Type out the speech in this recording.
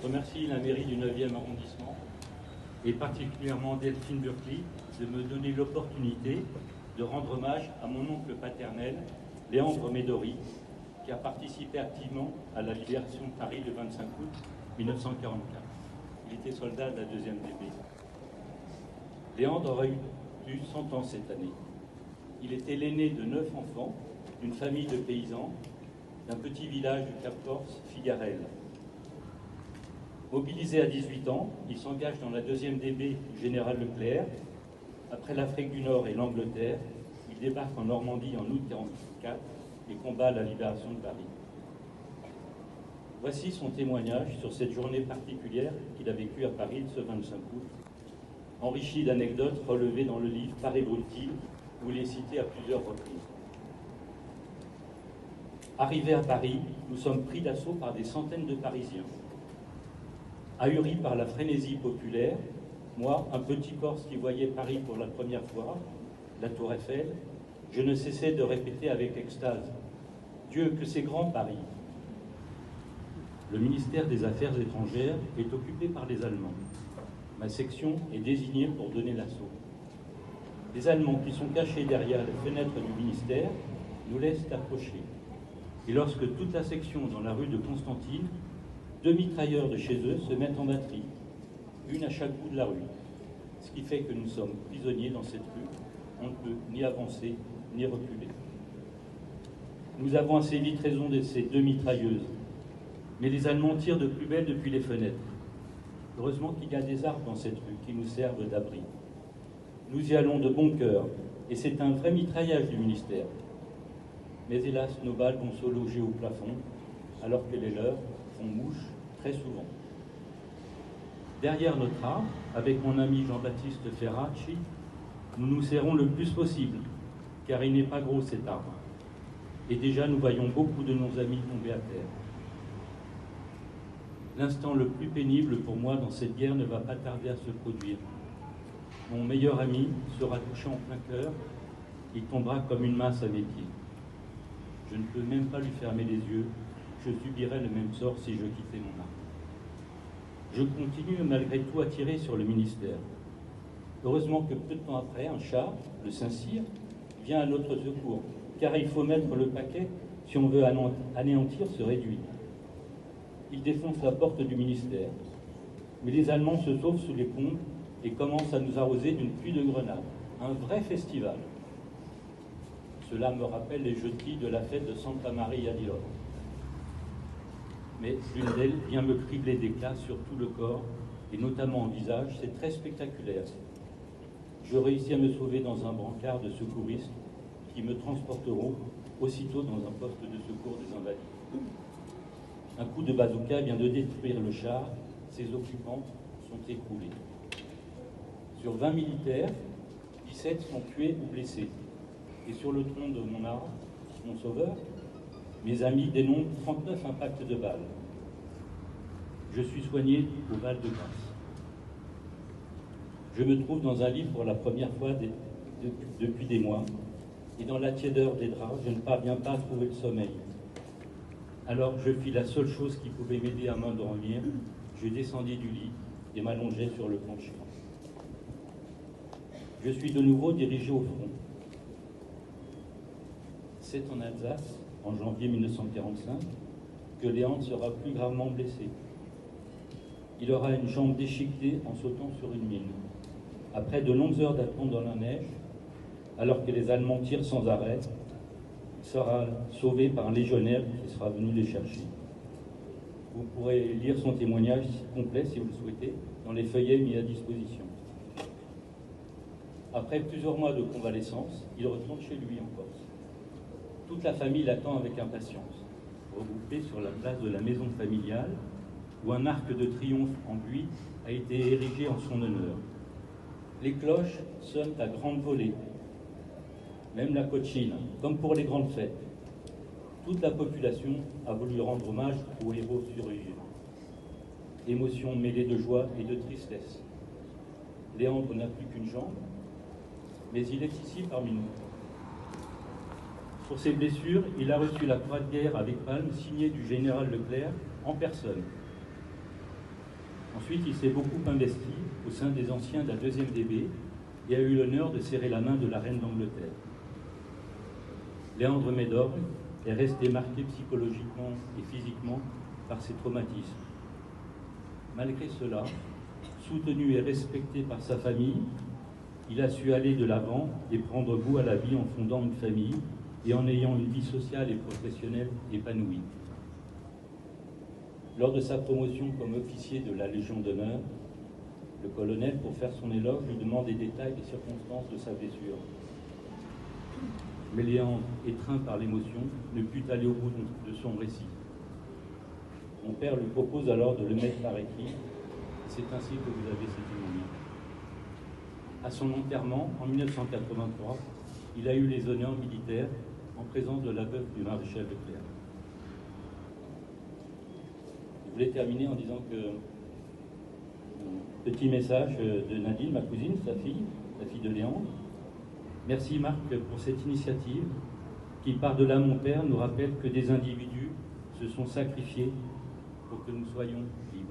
remercie la mairie du 9e arrondissement et particulièrement Delphine Burkli de me donner l'opportunité de rendre hommage à mon oncle paternel, Léandre Médori, qui a participé activement à la libération de Paris le 25 août 1944. Il était soldat de la 2e DB. Léandre aurait eu 100 ans cette année. Il était l'aîné de 9 enfants, d'une famille de paysans, d'un petit village du Cap-Corse, Figarel. Mobilisé à 18 ans, il s'engage dans la 2e DB du général Leclerc. Après l'Afrique du Nord et l'Angleterre, il débarque en Normandie en août 1944 et combat la libération de Paris. Voici son témoignage sur cette journée particulière qu'il a vécue à Paris ce 25 août, enrichi d'anecdotes relevées dans le livre Paris brûle-t-il, où il est cité à plusieurs reprises. Arrivés à Paris, nous sommes pris d'assaut par des centaines de Parisiens. Ahuri par la frénésie populaire, moi, un petit Corse qui voyait Paris pour la première fois, la Tour Eiffel, je ne cessais de répéter avec extase « Dieu, que c'est grand Paris !» Le ministère des Affaires étrangères est occupé par les Allemands. Ma section est désignée pour donner l'assaut. Les Allemands qui sont cachés derrière les fenêtres du ministère nous laissent approcher. Et lorsque toute la section dans la rue de Constantine, 2 mitrailleurs de chez eux se mettent en batterie, une à chaque bout de la rue. Ce qui fait que nous sommes prisonniers dans cette rue. On ne peut ni avancer, ni reculer. Nous avons assez vite raison de ces 2 mitrailleuses. Mais les Allemands tirent de plus belle depuis les fenêtres. Heureusement qu'il y a des arbres dans cette rue qui nous servent d'abri. Nous y allons de bon cœur, et c'est un vrai mitraillage du ministère. Mais hélas, nos balles vont se loger au plafond, alors que les leurs font mouche très souvent. Derrière notre arbre, avec mon ami Jean-Baptiste Ferracci, nous nous serrons le plus possible, car il n'est pas gros cet arbre. Et déjà, nous voyons beaucoup de nos amis tomber à terre. L'instant le plus pénible pour moi dans cette guerre ne va pas tarder à se produire. Mon meilleur ami sera touché en plein cœur, il tombera comme une masse à mes pieds. Je ne peux même pas lui fermer les yeux, je subirais le même sort si je quittais mon arme. Je continue malgré tout à tirer sur le ministère. Heureusement que peu de temps après, un char, le Saint-Cyr, vient à notre secours, car il faut mettre le paquet si on veut anéantir ce réduit. Il défonce la porte du ministère. Mais les Allemands se sauvent sous les pompes et commencent à nous arroser d'une pluie de grenades. Un vrai festival. Cela me rappelle les jeudis de la fête de Santa Maria di Loro. Mais l'une d'elles vient me cribler d'éclats sur tout le corps, et notamment au visage. C'est très spectaculaire. Je réussis à me sauver dans un brancard de secouristes qui me transporteront aussitôt dans un poste de secours des Invalides. Un coup de bazooka vient de détruire le char, ses occupants sont écroulés. Sur 20 militaires, 17 sont tués ou blessés. Et sur le tronc de mon arbre, mon sauveur, mes amis dénombrent 39 impacts de balles. Je suis soigné au Val-de-Grâce. Je me trouve dans un lit pour la première fois depuis des mois, et dans la tiédeur des draps, je ne parviens pas à trouver le sommeil. Alors je fis la seule chose qui pouvait m'aider à m'endormir, je descendis du lit et m'allongeai sur le plancher. Je suis de nouveau dirigé au front. C'est en Alsace, en janvier 1945, que Léandre sera plus gravement blessé. Il aura une jambe déchiquetée en sautant sur une mine. Après de longues heures d'attente dans la neige, alors que les Allemands tirent sans arrêt, il sera sauvé par un légionnaire qui sera venu les chercher. Vous pourrez lire son témoignage complet, si vous le souhaitez, dans les feuillets mis à disposition. Après plusieurs mois de convalescence, il retourne chez lui en Corse. Toute la famille l'attend avec impatience, regroupée sur la place de la maison familiale, où un arc de triomphe en buis a été érigé en son honneur. Les cloches sonnent à grande volée, même la cochine, comme pour les grandes fêtes. Toute la population a voulu rendre hommage aux héros survivants. Émotion mêlée de joie et de tristesse. Léandre n'a plus qu'une jambe, mais il est ici parmi nous. Pour ses blessures, il a reçu la croix de guerre avec palme signée du général Leclerc en personne. Ensuite, il s'est beaucoup investi au sein des anciens de la 2e DB et a eu l'honneur de serrer la main de la reine d'Angleterre. Léandre Médor est resté marqué psychologiquement et physiquement par ses traumatismes. Malgré cela, soutenu et respecté par sa famille, il a su aller de l'avant et prendre goût à la vie en fondant une famille et en ayant une vie sociale et professionnelle épanouie. Lors de sa promotion comme officier de la Légion d'honneur, le colonel, pour faire son éloge, lui demande des détails des circonstances de sa blessure. Mais Léandre, étreint par l'émotion, ne put aller au bout de son récit. Mon père lui propose alors de le mettre par écrit. C'est ainsi que vous avez ces témoignages. À son enterrement, en 1983, il a eu les honneurs militaires en présence de la veuve du maréchal Leclerc. Je voulais terminer en disant que petit message de Nadine, ma cousine, sa fille, la fille de Léandre. Merci Marc pour cette initiative qui, par-delà mon père, nous rappelle que des individus se sont sacrifiés pour que nous soyons libres.